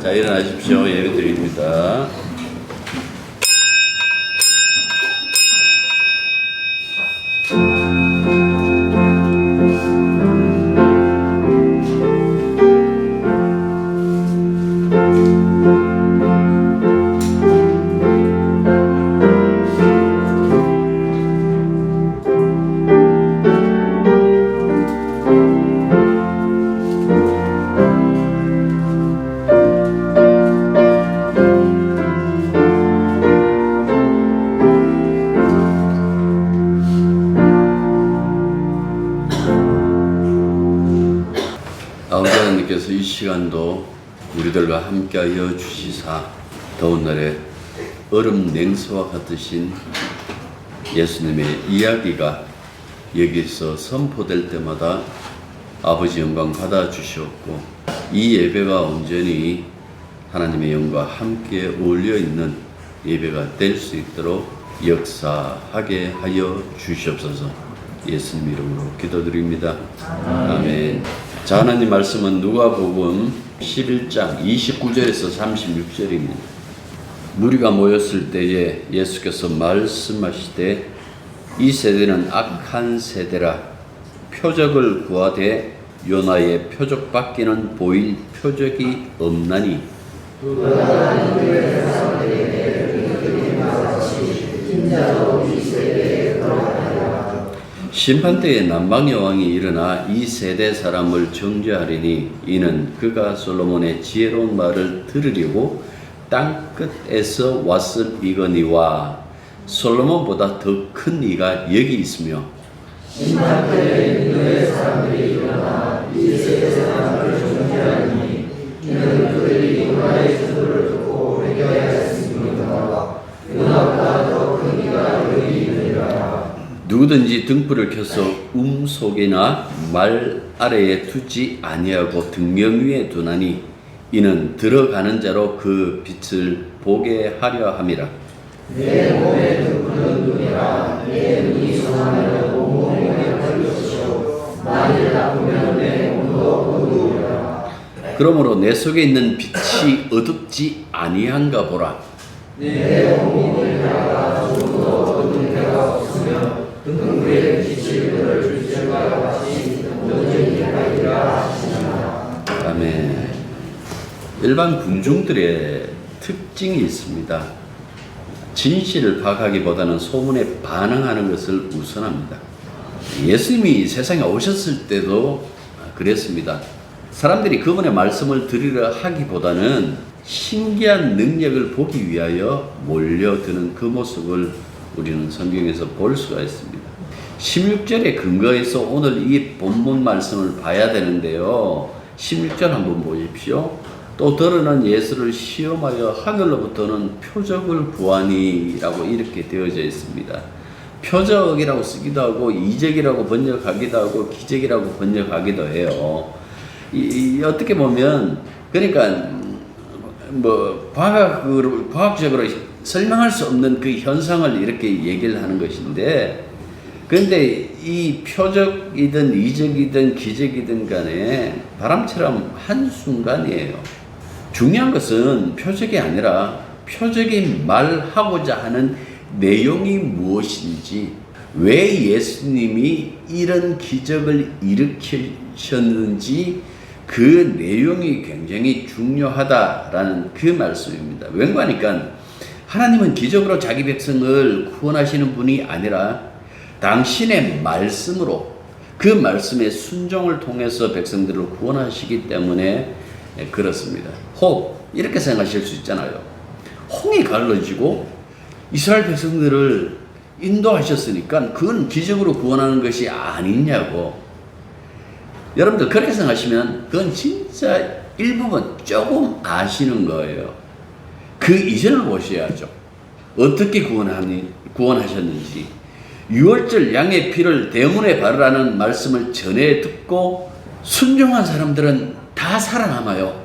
자, 일어나십시오. 예배 드립니다. 아버지님께서 이 시간도 우리들과 함께하여 주시사 더운 날에 얼음 냉수와 같으신 예수님의 이야기가 여기서 선포될 때마다 아버지 영광 받아주시옵고 이 예배가 온전히 하나님의 영과 함께 어울려 있는 예배가 될 수 있도록 역사하게 하여 주시옵소서. 예수님 이름으로 기도드립니다. 아멘. 자, 하나님 말씀은 누가복음 11장 29절에서 36절입니다. 무리가 모였을 때에 예수께서 말씀하시되 이 세대는 악한 세대라. 표적을 구하되 요나의 표적밖에는 보일 표적이 없나니 심판때에 남방여왕이 일어나 이 세대 사람을 정죄하리니 이는 그가 솔로몬의 지혜로운 말을 들으려고 땅끝에서 왔음이거니와 솔로몬보다 더 큰 이가 여기 있으며 심판때에 니느웨 사람들이 일어나 이 세대 사람을 정죄하리니 이는 그들이 요나의 주도를 듣고 회개하였음이거니와 요나보다 더 큰 이가 여기 있느니라. 누구든지 등불을 켜서 속에나 말 아래에 두지 아니하고 등경 위에 두나니 이는 들어가는 자로 그 빛을 보게 하려 함이라. 내 몸에 등불은 눈이라. 내 눈이 성하면 온몸에 걸리시오. 만일 나쁘면 내 몸도 어두우리라. 그러므로 내 속에 있는 빛이 어둡지 아니한가 보라. 내 몸이 내가 조금도 어두운 데가 없으면 등불의 빛을 들어줄 줄과 같이 온전히 하리라 하시니라. 아멘. 일반 군중들의 특징이 있습니다. 진실을 파악하기보다는 소문에 반응하는 것을 우선합니다. 예수님이 세상에 오셨을 때도 그랬습니다. 사람들이 그분의 말씀을 들으려 하기보다는 신기한 능력을 보기 위하여 몰려드는 그 모습을 우리는 성경에서 볼 수가 있습니다. 16절에 근거해서 오늘 이 본문 말씀을 봐야 되는데요. 16절 한번 보십시오. 또 더러는 예수를 시험하여 하늘로부터는 표적을 구하니라고 이렇게 되어져 있습니다. 표적이라고 쓰기도 하고 이적이라고 번역하기도 하고 기적이라고 번역하기도 해요. 어떻게 보면 그러니까 과학적으로 설명할 수 없는 그 현상을 이렇게 얘기를 하는 것인데, 그런데 이 표적이든 이적이든 기적이든 간에 바람처럼 한순간이에요. 중요한 것은 표적이 아니라 표적이 말하고자 하는 내용이 무엇인지, 왜 예수님이 이런 기적을 일으키셨는지 그 내용이 굉장히 중요하다라는 그 말씀입니다. 왠가니까 하나님은 기적으로 자기 백성을 구원하시는 분이 아니라 당신의 말씀으로 그 말씀의 순종을 통해서 백성들을 구원하시기 때문에 그렇습니다. 혹 이렇게 생각하실 수 있잖아요. 홍이 갈라지고 이스라엘 백성들을 인도하셨으니까 그건 기적으로 구원하는 것이 아니냐고. 여러분들 그렇게 생각하시면 그건 진짜 일부분 조금 아시는 거예요. 그 이전을 보셔야죠. 어떻게 구원하셨는지. 6월절 양의 피를 대문에 바르라는 말씀을 전해 듣고 순종한 사람들은 다 살아남아요.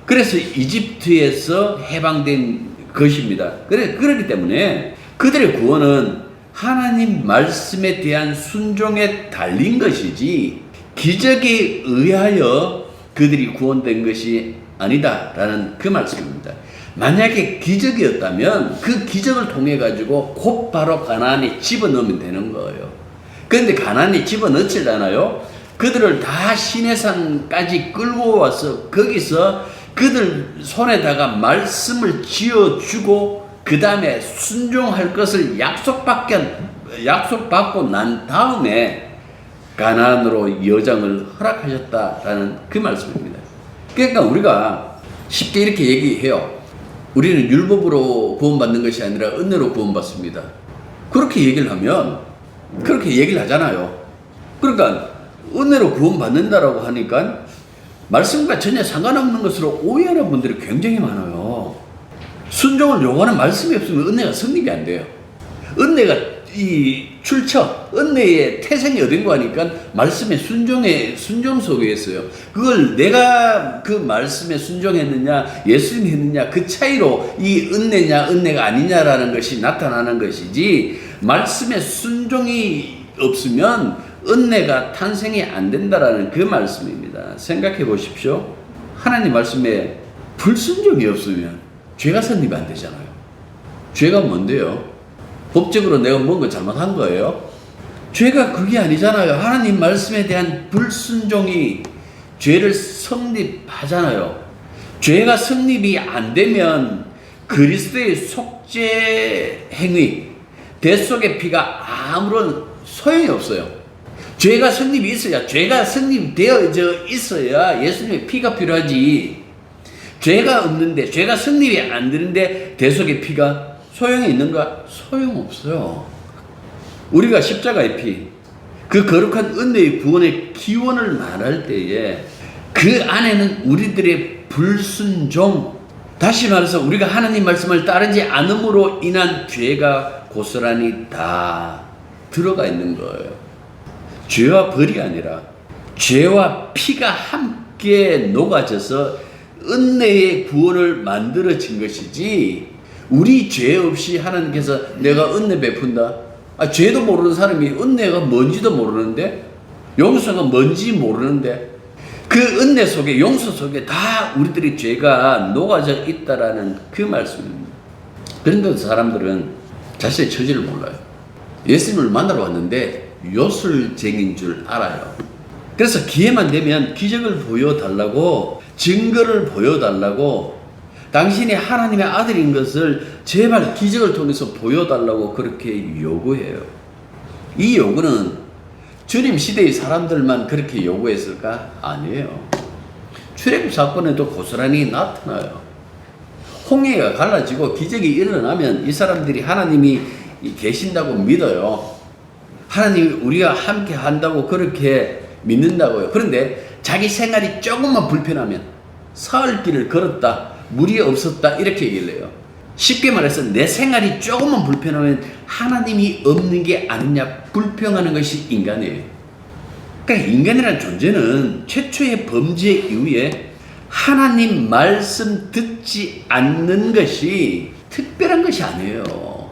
그래서 이집트에서 해방된 것입니다. 그렇기 때문에 그들의 구원은 하나님 말씀에 대한 순종에 달린 것이지 기적에 의하여 그들이 구원된 것이 아니다라는 그 말씀입니다. 만약에 기적이었다면 그 기적을 통해 가지고 곧바로 가나안에 집어넣으면 되는 거예요. 그런데 가나안에 집어넣지잖아요. 그들을 다 시내산까지 끌고 와서 거기서 그들 손에다가 말씀을 지어주고 그 다음에 순종할 것을 약속받고 난 다음에 가나안으로 여정을 허락하셨다라는 그 말씀입니다. 그러니까 우리가 쉽게 이렇게 얘기해요. 우리는 율법으로 구원받는 것이 아니라 은혜로 구원받습니다. 그렇게 얘기를 하면 그렇게 얘기를 하잖아요. 그러니까 은혜로 구원받는다라고 하니까 말씀과 전혀 상관없는 것으로 오해하는 분들이 굉장히 많아요. 순종을 요구하는 말씀이 없으면 은혜가 성립이 안 돼요. 은혜가 은혜의 태생이 어딘가 하니까 말씀의 순종 속에 있어요. 그걸 내가 그 말씀에 순종했느냐, 예수님 했느냐, 그 차이로 이 은혜냐, 은혜가 아니냐라는 것이 나타나는 것이지, 말씀에 순종이 없으면 은혜가 탄생이 안 된다라는 그 말씀입니다. 생각해 보십시오. 하나님 말씀에 불순종이 없으면 죄가 성립이 안 되잖아요. 죄가 뭔데요? 법적으로 내가 뭔가 잘못한 거예요? 죄가 그게 아니잖아요. 하나님 말씀에 대한 불순종이 죄를 성립하잖아요. 죄가 성립이 안 되면 그리스도의 속죄 행위, 대속의 피가 아무런 소용이 없어요. 죄가 성립이 있어야, 죄가 성립되어져 있어야 예수님의 피가 필요하지. 죄가 없는데, 죄가 성립이 안 되는데 대속의 피가 소용이 있는가? 소용없어요. 우리가 십자가의 피, 그 거룩한 은혜의 구원의 기원을 말할 때에 그 안에는 우리들의 불순종, 다시 말해서 우리가 하나님 말씀을 따르지 않음으로 인한 죄가 고스란히 다 들어가 있는 거예요. 죄와 벌이 아니라 죄와 피가 함께 녹아져서 은혜의 구원을 만들어진 것이지, 우리 죄 없이 하나님께서 내가 은혜 베푼다. 죄도 모르는 사람이 은혜가 뭔지도 모르는데, 용서가 뭔지 모르는데, 그 은혜 속에, 용서 속에 다 우리들의 죄가 녹아져 있다라는 그 말씀입니다. 그런데 사람들은 자신의 처지를 몰라요. 예수님을 만나러 왔는데 요술쟁인 줄 알아요. 그래서 기회만 되면 기적을 보여달라고, 증거를 보여달라고, 당신이 하나님의 아들인 것을 제발 기적을 통해서 보여달라고 그렇게 요구해요. 이 요구는 주님 시대의 사람들만 그렇게 요구했을까? 아니에요. 출애굽 사건에도 고스란히 나타나요. 홍해가 갈라지고 기적이 일어나면 이 사람들이 하나님이 계신다고 믿어요. 하나님이 우리가 함께 한다고 그렇게 믿는다고요. 그런데 자기 생활이 조금만 불편하면, 사흘 길을 걸었다, 물이 없었다, 이렇게 얘기를 해요. 쉽게 말해서 내 생활이 조금만 불편하면 하나님이 없는 게 아니냐 불평하는 것이 인간이에요. 그러니까 인간이라는 존재는 최초의 범죄 이후에 하나님 말씀 듣지 않는 것이 특별한 것이 아니에요.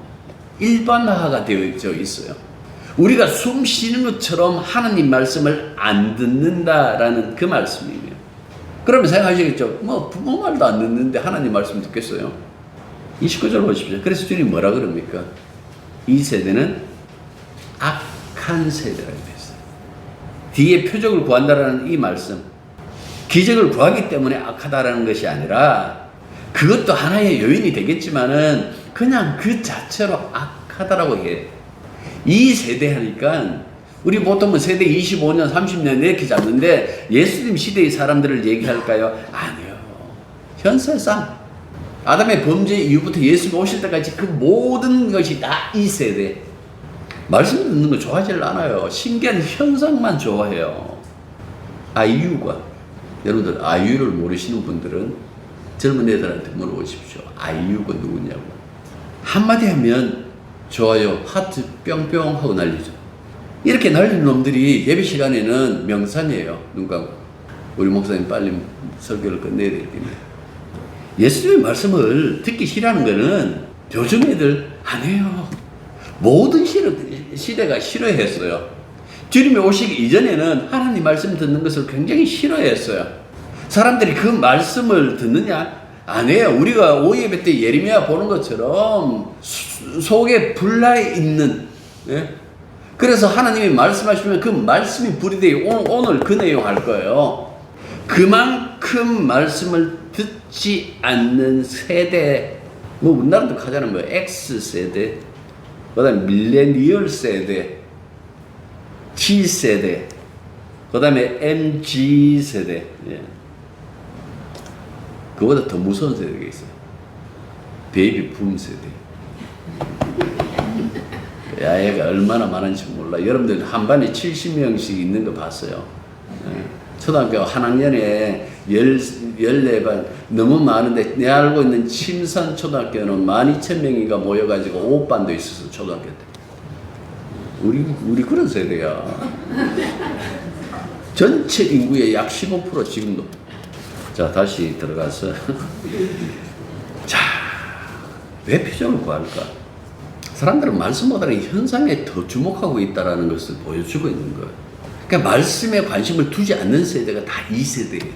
일반화가 되어 있어요. 우리가 숨 쉬는 것처럼 하나님 말씀을 안 듣는다라는 그 말씀이에요. 그러면 생각하시겠죠. 부모 말도 안 듣는데 하나님 말씀 듣겠어요? 29절 보십시오. 그래서 주님 뭐라 그럽니까? 이 세대는 악한 세대라고 했어요. 뒤에 표적을 구한다라는 이 말씀, 기적을 구하기 때문에 악하다라는 것이 아니라, 그것도 하나의 요인이 되겠지만은 그냥 그 자체로 악하다라고 해요. 이 세대 하니까 우리 보통은 세대 25년, 30년 이렇게 잡는데 예수님 시대의 사람들을 얘기할까요? 아니요. 현세상 아담의 범죄 이후부터 예수가 오실 때까지 그 모든 것이 다 이 세대. 말씀 듣는 거 좋아하지 않아요. 신기한 현상만 좋아해요. 아이유가, 여러분들 아이유를 모르시는 분들은 젊은 애들한테 물어보십시오. 아이유가 누구냐고. 한마디 하면 좋아요, 하트 뿅뿅 하고 날리죠. 이렇게 날리는 놈들이 예배 시간에는 명상이에요. 눈 감고. 우리 목사님 빨리 설교를 끝내야 되기 때문에. 예수님의 말씀을 듣기 싫어하는 거는 요즘 애들 안 해요. 모든 시대가 싫어했어요. 주님이 오시기 이전에는 하나님 말씀 듣는 것을 굉장히 싫어했어요. 사람들이 그 말씀을 듣느냐? 아니에요. 우리가 오예배 때 예레미야 보는 것처럼 속에 불나 있는, 예? 그래서 하나님이 말씀하시면 그 말씀이 불이 되어 오늘 그 내용 할 거예요. 그만큼 말씀을 듣지 않는 세대, 뭐 우리나라도 가자는 뭐 X세대, 그 다음에 밀레니얼 세대, T세대, 그 다음에 MG세대, 예. 그보다 더 무서운 세대가 있어요. 베이비 붐 세대. 야, 얘가 얼마나 많은지 몰라. 여러분들 한 반에 70명씩 있는 거 봤어요. 예. 초등학교 한 학년에 14반 너무 많은데, 내가 알고 있는 침산 초등학교는 12,000명인가 모여가지고 5반도 있었어, 초등학교 때. 우리 그런 세대야. 전체 인구의 약 15% 지금도. 자, 다시 들어가서. 자, 왜 표정을 구할까? 사람들은 말씀보다는 현상에 더 주목하고 있다는 것을 보여주고 있는 거예요. 그러니까 말씀에 관심을 두지 않는 세대가 다 이 세대예요.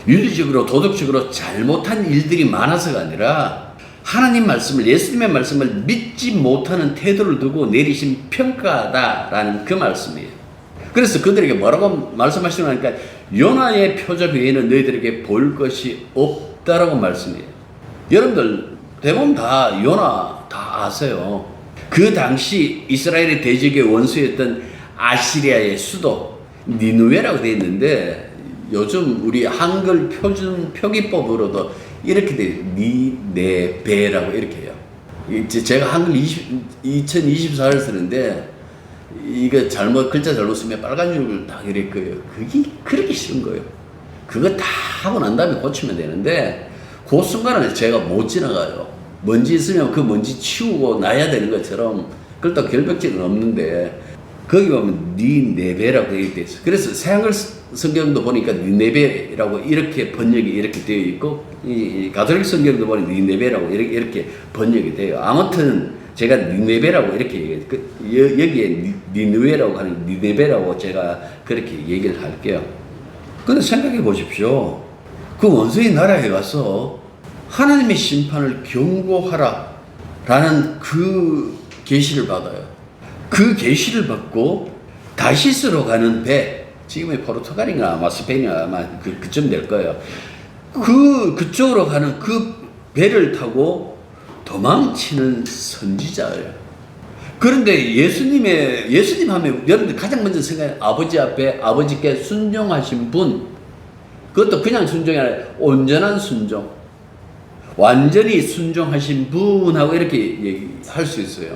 윤리적으로 도덕적으로 잘못한 일들이 많아서가 아니라 하나님 말씀을, 예수님의 말씀을 믿지 못하는 태도를 두고 내리신 평가다라는 그 말씀이에요. 그래서 그들에게 뭐라고 말씀하시냐니까 요나의 표적 외에는 너희들에게 볼 것이 없다라고 말씀해요. 여러분들 대부분 다 요나 다 아세요. 그 당시 이스라엘의 대적의 원수였던 아시리아의 수도 니느웨라고 되어 있는데, 요즘 우리 한글 표준 표기법으로도 이렇게 돼, 니네베라고 이렇게 해요. 이제 제가 한글 2024를 쓰는데 이거 글자 잘못 쓰면 빨간 줄을 다 그릴 거예요. 그게 그렇게 쉬운 거예요. 그거 다 하고 난 다음에 고치면 되는데, 그 순간은 제가 못 지나가요. 먼지 있으면 그 먼지 치우고 놔야 되는 것처럼, 그렇다고 결벽증은 없는데, 거기 보면 니네베라고 되어 있어. 그래서 새한글 성경도 보니까 니네베라고 이렇게 번역이 이렇게 되어 있고, 이 가톨릭 성경도 보니 니네베라고 이렇게 번역이 돼요. 아무튼 제가 니네베라고 이렇게 얘기해요. 여기에 니느웨라고 하는 니네베라고 제가 그렇게 얘기를 할게요. 근데 생각해 보십시오. 그 원수의 나라에 가서 하나님의 심판을 경고하라 라는 그 계시를 받아요. 그 계시를 받고 다시스로 가는 배, 지금의 포르투갈인가 아마 스페인인가 아마 그쯤 될 거예요. 그쪽으로 가는 그 배를 타고 도망치는 선지자예요. 그런데 예수님 하면 여러분들 가장 먼저 생각해, 아버지 앞에 아버지께 순종하신 분, 그것도 그냥 순종이 아니라 온전한 순종, 완전히 순종하신 분하고 이렇게 얘기할 수 있어요.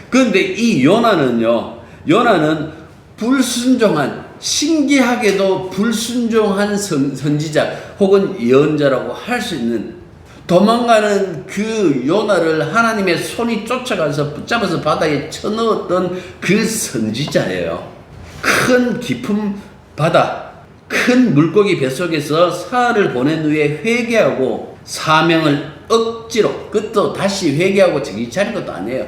그런데 이 요나는 불순종한, 신기하게도 불순종한 선지자 혹은 예언자라고 할 수 있는, 도망가는 그 요나를 하나님의 손이 쫓아가서 붙잡아서 바다에 쳐넣었던 그 선지자예요. 큰 깊은 바다, 큰 물고기 뱃속에서 사흘을 보낸 후에 회개하고 사명을 억지로, 그것도 다시 회개하고 정신 차린 것도 아니에요.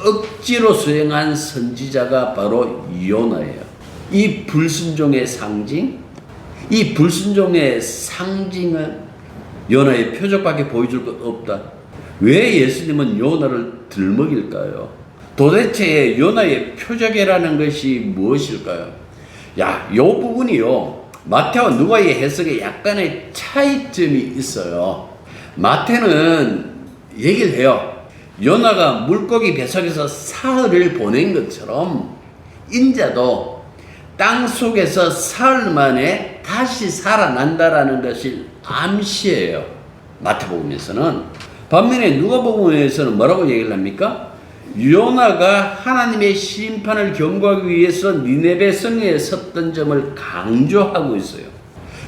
억지로 수행한 선지자가 바로 요나예요. 이 불순종의 상징, 이 불순종의 상징은 요나의 표적밖에 보여줄 것 없다. 왜 예수님은 요나를 들먹일까요? 도대체 요나의 표적이라는 것이 무엇일까요? 야, 요 부분이요, 마태와 누가의 해석에 약간의 차이점이 있어요. 마태는 얘기를 해요. 요나가 물고기 뱃속에서 사흘을 보낸 것처럼 인자도 땅 속에서 사흘 만에 다시 살아난다라는 것을 암시해요. 마태복음에서는. 반면에 누가복음에서는 뭐라고 얘기를 합니까? 요나가 하나님의 심판을 경고하기 위해서 니네베 성에 섰던 점을 강조하고 있어요.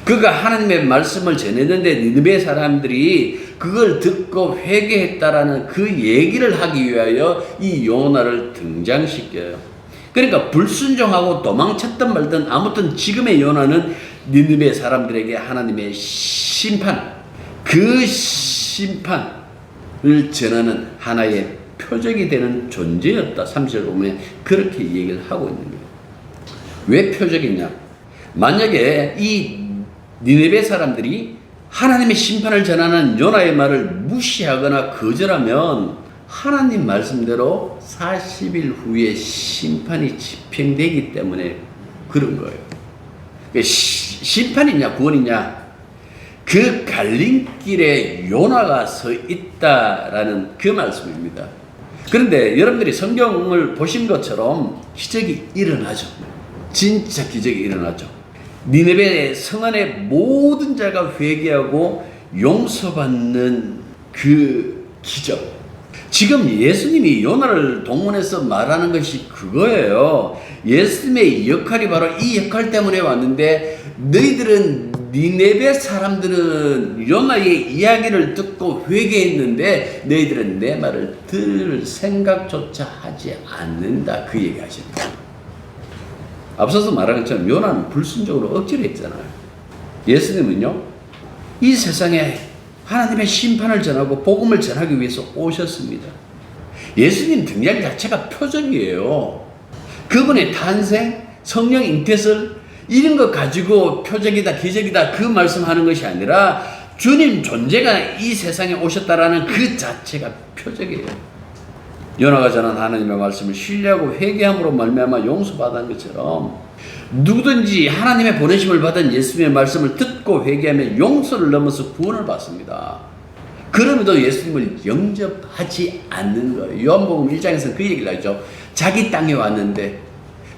그가 하나님의 말씀을 전했는데 니네베 사람들이 그걸 듣고 회개했다라는 그 얘기를 하기 위하여 이 요나를 등장시켜요. 그러니까 불순종하고 도망쳤든 말든 아무튼 지금의 요나는 니느베 사람들에게 하나님의 심판, 그 심판을 전하는 하나의 표적이 되는 존재였다. 30절 보면 그렇게 얘기를 하고 있는 거예요. 왜 표적이냐? 만약에 이 니네베 사람들이 하나님의 심판을 전하는 요나의 말을 무시하거나 거절하면 하나님 말씀대로 40일 후에 심판이 집행되기 때문에 그런 거예요. 심판이냐 구원이냐, 그 갈림길에 요나가 서 있다라는 그 말씀입니다. 그런데 여러분들이 성경을 보신 것처럼 기적이 일어나죠. 진짜 기적이 일어나죠. 니네베 성 안의 모든 자가 회개하고 용서받는 그 기적. 지금 예수님이 요나를 동원해서 말하는 것이 그거예요. 예수님의 역할이 바로 이 역할 때문에 왔는데, 너희들은 니네베 사람들은 요나의 이야기를 듣고 회개했는데 너희들은 내 말을 들을 생각조차 하지 않는다, 그 얘기 하십니다. 앞서서 말한 것처럼 요나는 불순종으로 억지로 했잖아요. 예수님은요, 이 세상에 하나님의 심판을 전하고 복음을 전하기 위해서 오셨습니다. 예수님 등장 자체가 표적이에요. 그분의 탄생, 성령 잉태설, 이런 거 가지고 표적이다, 기적이다, 그 말씀하는 것이 아니라 주님 존재가 이 세상에 오셨다라는 그 자체가 표적이에요. 요나가 전한 하나님의 말씀을 신뢰하고 회개함으로 말미암아 용서받은 것처럼, 누구든지 하나님의 보내심을 받은 예수님의 말씀을 듣고 회개하면 용서를 넘어서 구원을 받습니다. 그럼에도 예수님을 영접하지 않는 거예요. 요한복음 1장에서는 그 얘기를 하죠. 자기 땅에 왔는데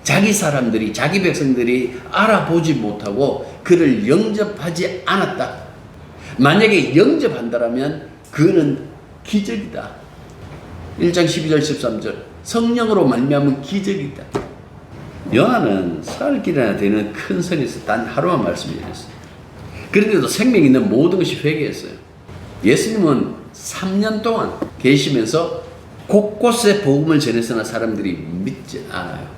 자기 사람들이, 자기 백성들이 알아보지 못하고 그를 영접하지 않았다. 만약에 영접한다면 그는 기적이다. 1장 12절 13절 성령으로 말미암은 기적이다. 요나는 사흘 길이나 되는 큰 선에서 단 하루만 말씀을 드렸어요. 그런데도 생명 있는 모든 것이 회개했어요. 예수님은 3년 동안 계시면서 곳곳에 복음을 전했으나 사람들이 믿지 않아요.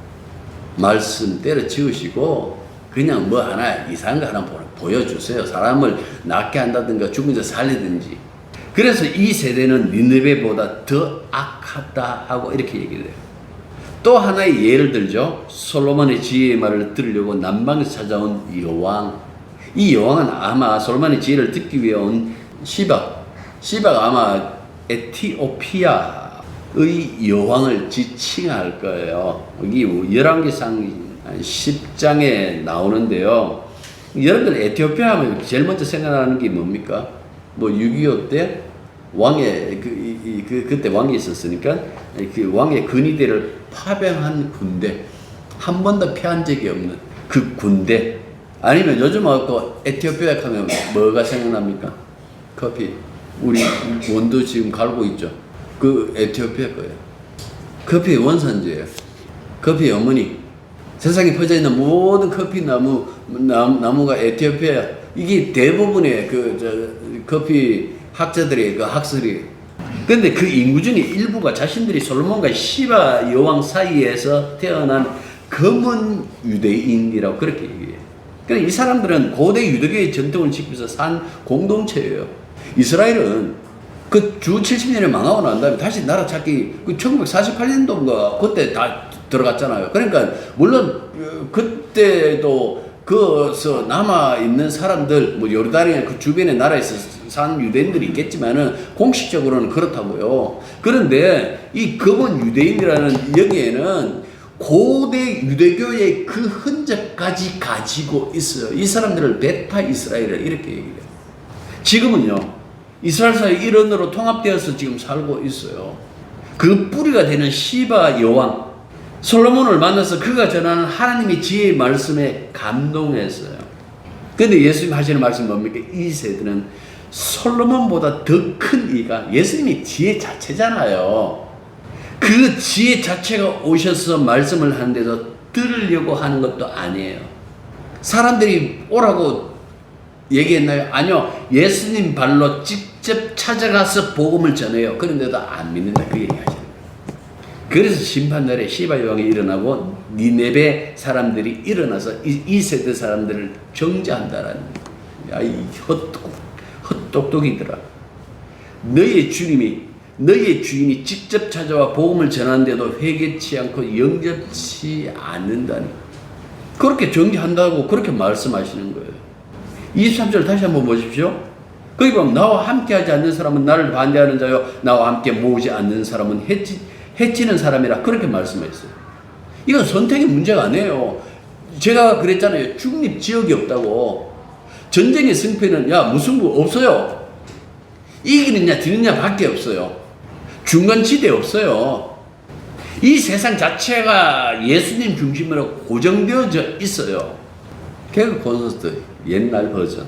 말씀 때려치우시고 그냥 뭐 하나 이상한 거 하나 보여주세요. 사람을 낫게 한다든가 죽은 자 살리든지. 그래서 이 세대는 니느웨보다 더 악하다 하고 이렇게 얘기를 해요. 또 하나의 예를 들죠. 솔로몬의 지혜의 말을 들으려고 남방에서 찾아온 여왕. 이 여왕은 아마 솔로몬의 지혜를 듣기 위해 온 시바가 아마 에티오피아의 여왕을 지칭할 거예요. 여기 열왕기상 10장에 나오는데요. 여러분들 에티오피아 하면 제일 먼저 생각나는 게 뭡니까? 뭐 6.25 때 왕의 그때 왕이 있었으니까 그 왕의 근위대를 파병한 군대, 한 번도 패한 적이 없는 그 군대. 아니면 요즘 와서 에티오피아 하면 뭐가 생각납니까? 커피. 우리 원두 지금 갈고 있죠. 그 에티오피아 거예요. 커피의 원산지예요. 커피의 어머니. 세상에 퍼져 있는 모든 커피 나무가 에티오피아. 이게 대부분의 커피 학자들의 그 학설이에요. 그런데 그 인구 중에 일부가 자신들이 솔로몬과 시바 여왕 사이에서 태어난 검은 유대인이라고 그렇게 얘기해요. 그러니까 이 사람들은 고대 유대교의 전통을 지키면서 산 공동체예요. 이스라엘은 그 주 70년에 망하고 난 다음에 다시 나라 찾기, 그 1948년도인가 그때 다 들어갔잖아요. 그러니까 물론 그때도 그서 남아 있는 사람들, 뭐 요르단이나 그 주변의 나라에서 산 유대인들이 있겠지만은 공식적으로는 그렇다고요. 그런데 이 검은 유대인이라는 여기에는 고대 유대교의 그 흔적까지 가지고 있어요. 이 사람들을 베타 이스라엘을 이렇게 얘기해요. 지금은요, 이스라엘 사회 일원으로 통합되어서 지금 살고 있어요. 그 뿌리가 되는 시바 여왕 솔로몬을 만나서 그가 전하는 하나님의 지혜의 말씀에 감동했어요. 그런데 예수님 하시는 말씀이 뭡니까? 이 세대는 솔로몬보다 더 큰 이가, 예수님이 지혜 자체잖아요. 그 지혜 자체가 오셔서 말씀을 하는데도 들으려고 하는 것도 아니에요. 사람들이 오라고 얘기했나요? 아니요. 예수님 발로 직접 찾아가서 복음을 전해요. 그런데도 안 믿는다. 그 얘기 하시는 거예요. 그래서 심판날에 시바 여왕이 일어나고 니네베 사람들이 일어나서 이 세대 사람들을 정죄한다라는 거예요. 야, 이 헛똑똑이더라. 너의 주인이 직접 찾아와 복음을 전하는데도 회개치 않고 영접치 않는다니. 그렇게 정죄한다고 그렇게 말씀하시는 거예요. 23절 다시 한번 보십시오. 거기 보면 나와 함께하지 않는 사람은 나를 반대하는 자요 나와 함께 모으지 않는 사람은 해치는 사람이라 그렇게 말씀했어요. 이건 선택의 문제가 아니에요. 제가 그랬잖아요. 중립 지역이 없다고. 전쟁의 승패는 무승부 없어요. 이기느냐 지느냐 밖에 없어요. 중간지대 없어요. 이 세상 자체가 예수님 중심으로 고정되어져 있어요. 개그 콘서트 옛날 버전.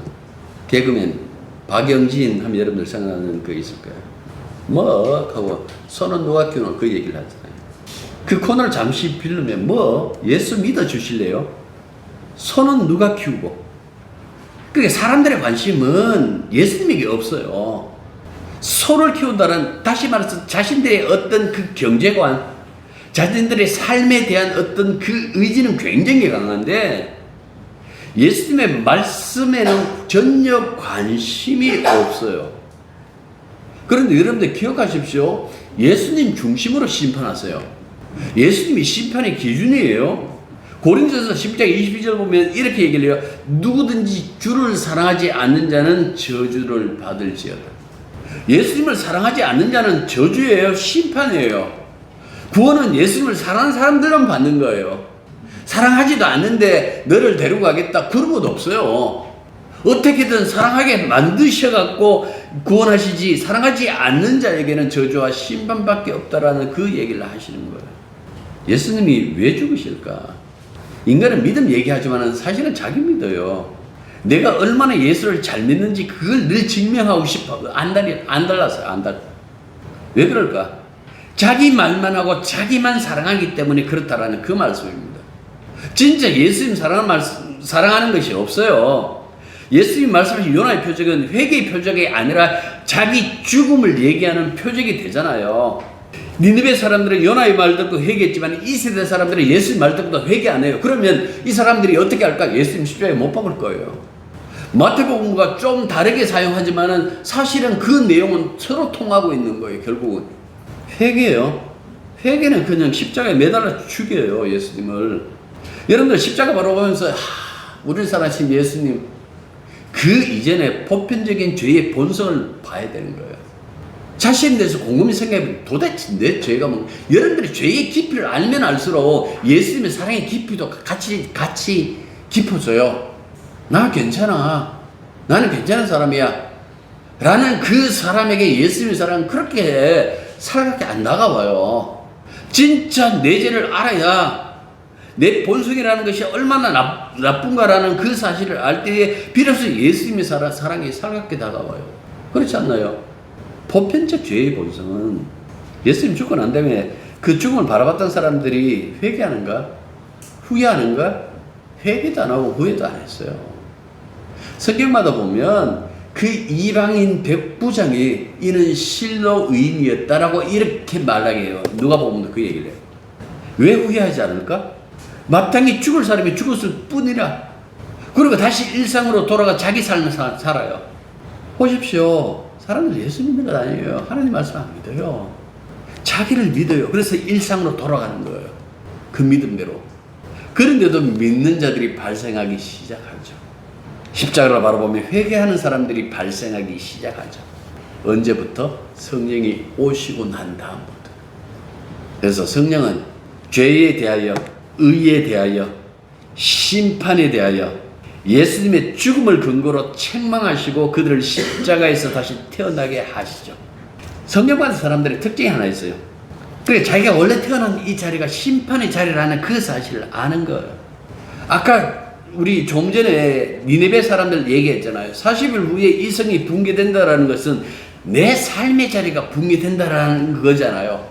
개그맨 박영진 하면 여러분들 생각나는 거 있을 거예요. 뭐 하고 손은 누가 키우노 그 얘기를 하잖아요. 그 코너를 잠시 빌리면 예수 믿어 주실래요? 손은 누가 키우고. 그게 사람들의 관심은 예수님에게 없어요. 소를 키운다는, 다시 말해서 자신들의 어떤 그 경제관, 자신들의 삶에 대한 어떤 그 의지는 굉장히 강한데 예수님의 말씀에는 전혀 관심이 없어요. 그런데 여러분들 기억하십시오. 예수님 중심으로 심판하세요. 예수님이 심판의 기준이에요. 고린도서 10장 22절 보면 이렇게 얘기를 해요. 누구든지 주를 사랑하지 않는 자는 저주를 받을지어다. 예수님을 사랑하지 않는 자는 저주예요. 심판이에요. 구원은 예수님을 사랑하는 사람들만 받는 거예요. 사랑하지도 않는데 너를 데리고 가겠다 그런 것도 없어요. 어떻게든 사랑하게 만드셔갖고 구원하시지 사랑하지 않는 자에게는 저주와 심판밖에 없다라는 그 얘기를 하시는 거예요. 예수님이 왜 죽으실까? 인간은 믿음 얘기하지만 사실은 자기 믿어요. 내가 얼마나 예수를 잘 믿는지 그걸 늘 증명하고 싶어. 안 달랐어요. 왜 그럴까? 자기 말만 하고 자기만 사랑하기 때문에 그렇다라는 그 말씀입니다. 진짜 예수님 사랑하는 것이 없어요. 예수님 말씀하신 요나의 표적은 회개의 표적이 아니라 자기 죽음을 얘기하는 표적이 되잖아요. 니느베 사람들은 요나의 말 듣고 회개했지만 이 세대 사람들은 예수님 말 듣고도 회개 안 해요. 그러면 이 사람들이 어떻게 할까? 예수님 십자가에 못 박을 거예요. 마태복음과 좀 다르게 사용하지만은 사실은 그 내용은 서로 통하고 있는 거예요. 결국은 회개요. 회개는 그냥 십자가에 매달려 죽여요. 예수님을. 여러분들 십자가 바라보면서 우리를 사랑하신 예수님 그 이전에 보편적인 죄의 본성을 봐야 되는 거예요. 자신에 대해서 곰곰이 생각해보면 도대체 내 죄가 뭐, 여러분들이 죄의 깊이를 알면 알수록 예수님의 사랑의 깊이도 같이 깊어져요. 나 괜찮아. 나는 괜찮은 사람이야. 라는 그 사람에게 예수님의 사랑은 그렇게 살갑게 안 나가봐요. 진짜 내 죄를 알아야 내 본성이라는 것이 얼마나 나쁜가라는 그 사실을 알 때에 비로소 예수님의 사랑이 살갑게 다가와요. 그렇지 않나요? 보편적 죄의 본성은 예수님 죽고 난 다음에 그 죽음을 바라봤던 사람들이 회개하는가? 후회하는가? 회개도 안 하고 후회도 안 했어요. 성경마다 보면 그 이방인 백부장이 이는 실로 의인이었다라고 이렇게 말하게 해요. 누가 보면 그 얘기를 해요. 왜 후회하지 않을까? 마땅히 죽을 사람이 죽었을 뿐이라. 그리고 다시 일상으로 돌아가 자기 삶을 살아요. 보십시오. 사람들 예수 믿는 것 아니에요. 하나님 말씀 안 믿어요. 자기를 믿어요. 그래서 일상으로 돌아가는 거예요. 그 믿음대로. 그런데도 믿는 자들이 발생하기 시작하죠. 십자가를 바라보면 회개하는 사람들이 발생하기 시작하죠. 언제부터? 성령이 오시고 난 다음부터. 그래서 성령은 죄에 대하여, 의에 대하여, 심판에 대하여 예수님의 죽음을 근거로 책망하시고 그들을 십자가에서 다시 태어나게 하시죠. 성령 받은 사람들의 특징이 하나 있어요. 그래, 자기가 원래 태어난 이 자리가 심판의 자리라는 그 사실을 아는 거예요. 아까 우리 좀 전에 니네베 사람들 얘기했잖아요. 40일 후에 이 성이 붕괴된다라는 것은 내 삶의 자리가 붕괴된다라는 거잖아요.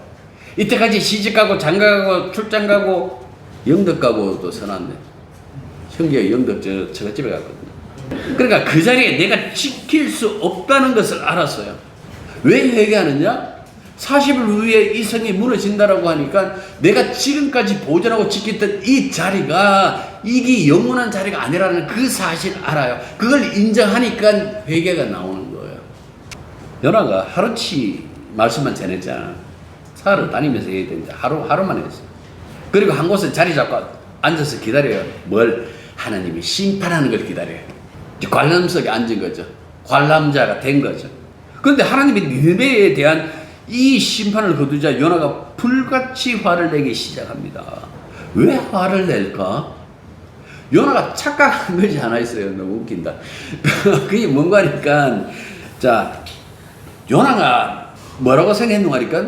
이때까지 시집가고 장가가고 출장가고 영덕가고도 써놨네. 형제가 영덕 저집에 갔거든요. 그러니까 그 자리에 내가 지킬 수 없다는 것을 알았어요. 왜 회개하느냐? 40일 후에 이 성이 무너진다라고 하니까 내가 지금까지 보존하고 지켰던 이 자리가 이게 영원한 자리가 아니라는 그 사실을 알아요. 그걸 인정하니까 회개가 나오는 거예요. 연아가 하루치 말씀만 전했잖아. 사흘을 다니면서 해야 되는데 하루만 했어. 그리고 한 곳에 자리 잡고 앉아서 기다려요. 뭘? 하나님이 심판하는 걸 기다려요. 관람석에 앉은 거죠. 관람자가 된 거죠. 그런데 하나님이 니느웨에 대한 이 심판을 거두자 요나가 불같이 화를 내기 시작합니다. 왜 화를 낼까? 요나가 착각한 것이 하나 있어요. 너무 웃긴다. 그게 뭔가 하니까, 자, 요나가 뭐라고 생각했는가 하니까,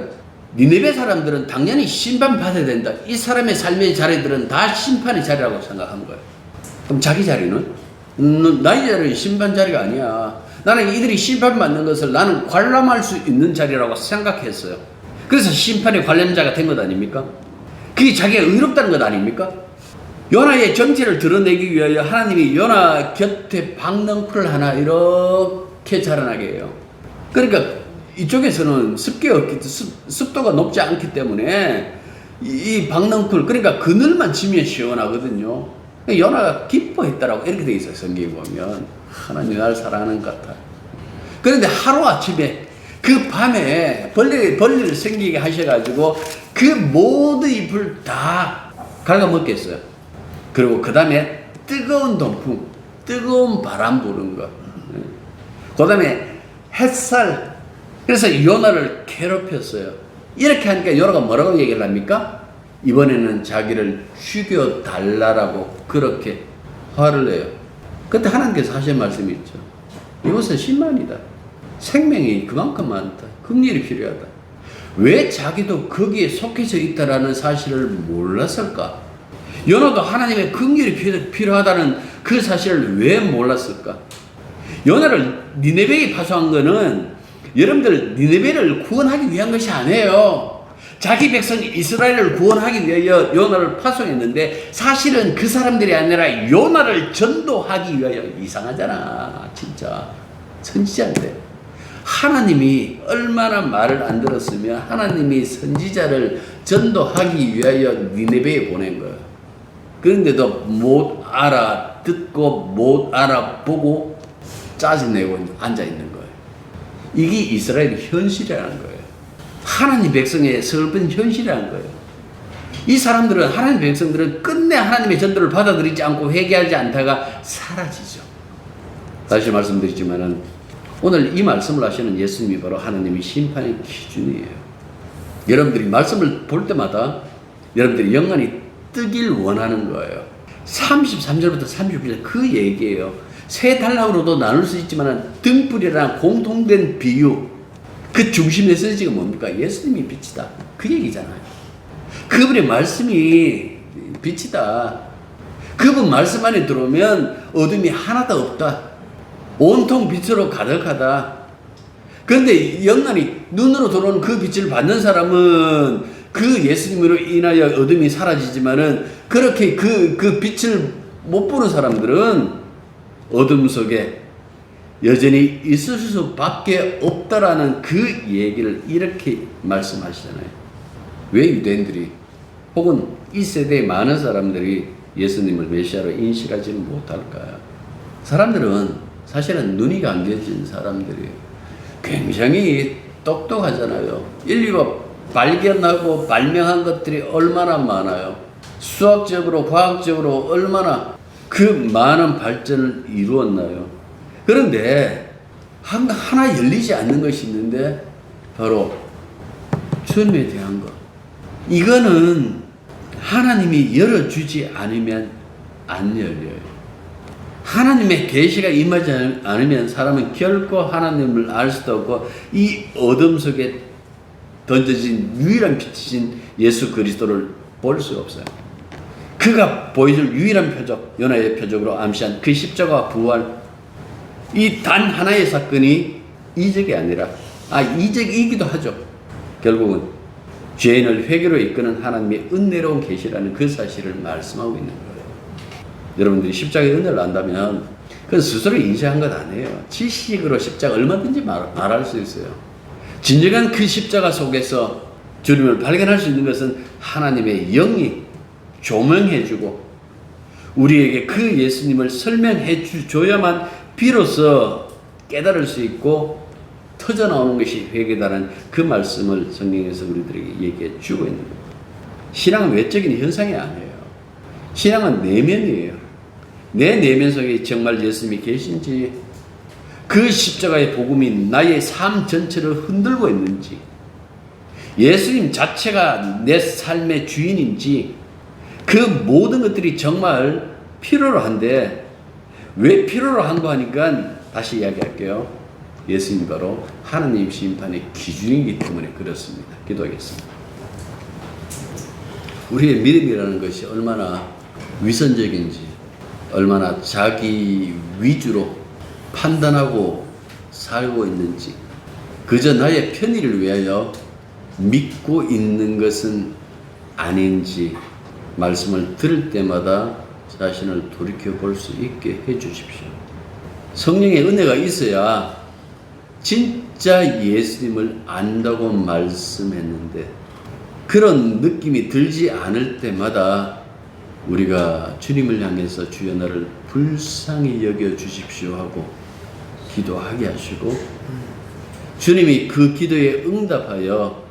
니느웨 사람들은 당연히 심판받아야 된다. 이 사람의 삶의 자리들은 다 심판의 자리라고 생각한 거예요. 그럼 자기 자리는? 나의 자리는 심판 자리가 아니야. 나는 이들이 심판받는 것을 나는 관람할 수 있는 자리라고 생각했어요. 그래서 심판의 관람자가 된 것 아닙니까? 그게 자기가 의롭다는 것 아닙니까? 요나의 정체를 드러내기 위하여 하나님이 요나 곁에 박넝쿨을 하나 이렇게 자라나게 해요. 그러니까 이쪽에서는 습도가 높지 않기 때문에 이 박넝쿨, 그러니까 그늘만 치면 시원하거든요. 요나가 기뻐했다라고 이렇게 돼 있어요. 성경에 보면 하나님 나를 사랑하는 것 같아. 그런데 하루아침에 그 밤에 벌레를 생기게 하셔가지고 그 모든 잎을 다 갉아먹겠어요. 그리고 그 다음에 뜨거운 동풍, 뜨거운 바람 부는 거, 그 다음에 햇살. 그래서 요나를 괴롭혔어요. 이렇게 하니까 요나가 뭐라고 얘기를 합니까? 이번에는 자기를 죽여달라고 그렇게 화를 내요. 그때 하나님께서 하신 말씀이 있죠. 이것은 신만이다. 생명이 그만큼 많다. 긍휼이 필요하다. 왜 자기도 거기에 속해져 있다라는 사실을 몰랐을까? 요나도 하나님의 긍휼이 필요하다는 그 사실을 왜 몰랐을까? 요나를 니느웨에 파송한 거는 여러분들 니느웨를 구원하기 위한 것이 아니에요. 자기 백성 이스라엘을 구원하기 위하여 요나를 파송했는데 사실은 그 사람들이 아니라 요나를 전도하기 위하여. 이상하잖아. 진짜 선지자인데 하나님이 얼마나 말을 안 들었으면 하나님이 선지자를 전도하기 위하여 니느웨에 보낸 거예요. 그런데도 못 알아듣고 못 알아보고 짜증내고 앉아있는 거예요. 이게 이스라엘의 현실이라는 거예요. 하나님 백성의 슬픈 현실이라는 거예요. 이 사람들은, 하나님 백성들은 끝내 하나님의 전도를 받아들이지 않고 회개하지 않다가 사라지죠. 다시 말씀드리지만은 오늘 이 말씀을 하시는 예수님이 바로 하나님의 심판의 기준이에요. 여러분들이 말씀을 볼 때마다 여러분들이 영안이 뜨길 원하는 거예요. 33절부터 39절 그 얘기예요. 세 단락으로도 나눌 수 있지만 등불이라는 공통된 비유, 그 중심 메시지가 뭡니까? 예수님이 빛이다. 그 얘기잖아요. 그분의 말씀이 빛이다. 그분 말씀 안에 들어오면 어둠이 하나도 없다. 온통 빛으로 가득하다. 그런데 영안이 눈으로 들어오는 그 빛을 받는 사람은 그 예수님으로 인하여 어둠이 사라지지만은 그렇게 그 빛을 못 보는 사람들은 어둠 속에 여전히 있을 수밖에 없다라는 그 얘기를 이렇게 말씀하시잖아요. 왜 유대인들이 혹은 이 세대의 많은 사람들이 예수님을 메시아로 인식하지는 못할까요? 사람들은 사실은 눈이 감겨진 사람들이에요. 굉장히 똑똑하잖아요. 인류가 발견하고 발명한 것들이 얼마나 많아요. 수학적으로 과학적으로 얼마나 그 많은 발전을 이루었나요. 그런데 하나 열리지 않는 것이 있는데 바로 주님에 대한 것. 이거는 하나님이 열어주지 않으면 안 열려요. 하나님의 계시가 임하지 않으면 사람은 결코 하나님을 알 수도 없고 이 어둠 속에 던져진 유일한 빛이신 예수 그리스도를 볼 수 없어요. 그가 보여줄 유일한 표적, 요나의 표적으로 암시한 그 십자가 부활, 이 단 하나의 사건이 이적이 아니라 이적이기도 하죠. 결국은 죄인을 회개로 이끄는 하나님의 은혜로운 계시라는 그 사실을 말씀하고 있는 거예요. 여러분들이 십자가의 은혜를 안다면 그건 스스로 인식한 것 아니에요. 지식으로 십자가 얼마든지 말할 수 있어요. 진정한 그 십자가 속에서 주님을 발견할 수 있는 것은 하나님의 영이 조명해주고 우리에게 그 예수님을 설명해 줘야만 비로소 깨달을 수 있고 터져나오는 것이 회개다라는 그 말씀을 성경에서 우리들에게 얘기해 주고 있는 거예요. 신앙은 외적인 현상이 아니에요. 신앙은 내면이에요. 내 내면 속에 정말 예수님이 계신지, 그 십자가의 복음이 나의 삶 전체를 흔들고 있는지, 예수님 자체가 내 삶의 주인인지, 그 모든 것들이 정말 필요로 한데, 왜 필요로 한거 하니까 다시 이야기할게요. 예수님 바로 하나님 심판의 기준이기 때문에 그렇습니다. 기도하겠습니다. 우리의 믿음이라는 것이 얼마나 위선적인지, 얼마나 자기 위주로 판단하고 살고 있는지, 그저 나의 편의를 위하여 믿고 있는 것은 아닌지 말씀을 들을 때마다 자신을 돌이켜 볼 수 있게 해 주십시오. 성령의 은혜가 있어야 진짜 예수님을 안다고 말씀했는데, 그런 느낌이 들지 않을 때마다 우리가 주님을 향해서 주여 나를 불쌍히 여겨 주십시오 하고 기도하게 하시고, 주님이 그 기도에 응답하여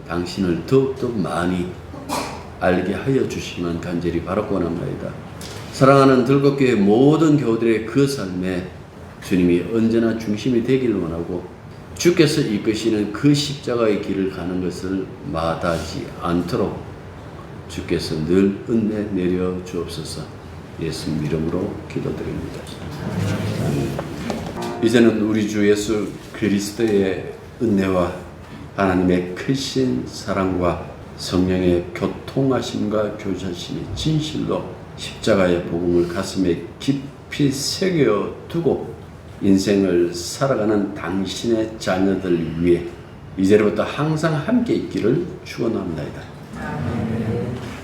당신을 더욱더 많이 알게 하여 주시면 간절히 바라고 원합니다. 사랑하는 들국교회 모든 교우들의 그 삶에 주님이 언제나 중심이 되기를 원하고, 주께서 이끄시는 그 십자가의 길을 가는 것을 마다하지 않도록 주께서 늘 은혜 내려 주옵소서. 예수님 이름으로 기도드립니다. 이제는 우리 주 예수 그리스도의 은혜와 하나님의 크신 사랑과 성령의 교통하심과 교제하심이 진실로 십자가의 복음을 가슴에 깊이 새겨두고 인생을 살아가는 당신의 자녀들 위해 이제부터 항상 함께 있기를 축원합니다.